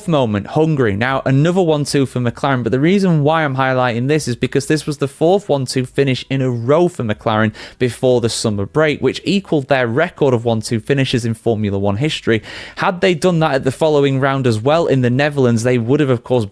moment, Hungary. Now, another 1-2 for McLaren, but the reason why I'm highlighting this is because this was the fourth 1-2 finish in a row for McLaren before the summer break, which equaled their record of 1-2 finishes in Formula 1 history. Had they done that at the following round as well in the Netherlands, they would have, of course,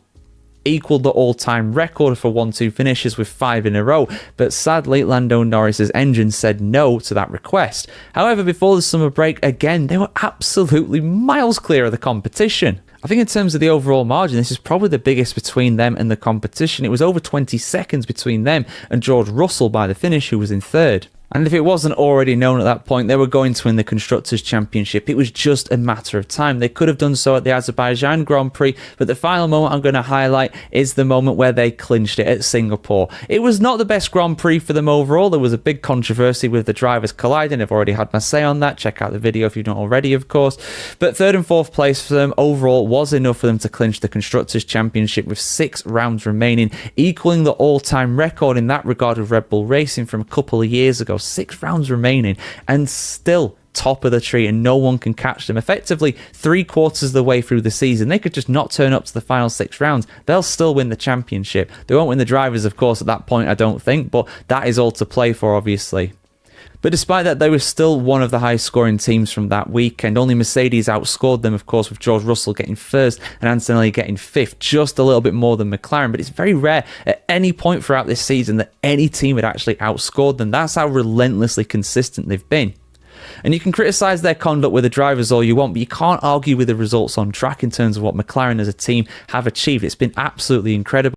equaled the all-time record for 1-2 finishes with 5 in a row, but sadly Lando Norris's engine said no to that request. However, before the summer break, again, they were absolutely miles clear of the competition. I think in terms of the overall margin, this is probably the biggest between them and the competition. It was over 20 seconds between them and George Russell by the finish, who was in third. And if it wasn't already known at that point, they were going to win the Constructors' Championship. It was just a matter of time. They could have done so at the Azerbaijan Grand Prix, but the final moment I'm going to highlight is the moment where they clinched it at Singapore. It was not the best Grand Prix for them overall. There was a big controversy with the drivers colliding. I've already had my say on that. Check out the video if you've not already, of course. But third and fourth place for them overall was enough for them to clinch the Constructors' Championship with 6 rounds remaining, equaling the all-time record in that regard of Red Bull Racing from a couple of years ago. 6 rounds remaining and still top of the tree, and no one can catch them. Effectively 3/4 of the way through the season, they could just not turn up to the final 6 rounds. They'll still win the championship. They won't win the drivers, of course, at that point, I don't think, but that is all to play for, obviously. But despite that, they were still one of the highest scoring teams from that weekend. Only Mercedes outscored them, of course, with George Russell getting first and Antonelli getting fifth, just a little bit more than McLaren. But it's very rare at any point throughout this season that any team had actually outscored them. That's how relentlessly consistent they've been. And you can criticise their conduct with the drivers all you want, but you can't argue with the results on track in terms of what McLaren as a team have achieved. It's been absolutely incredible.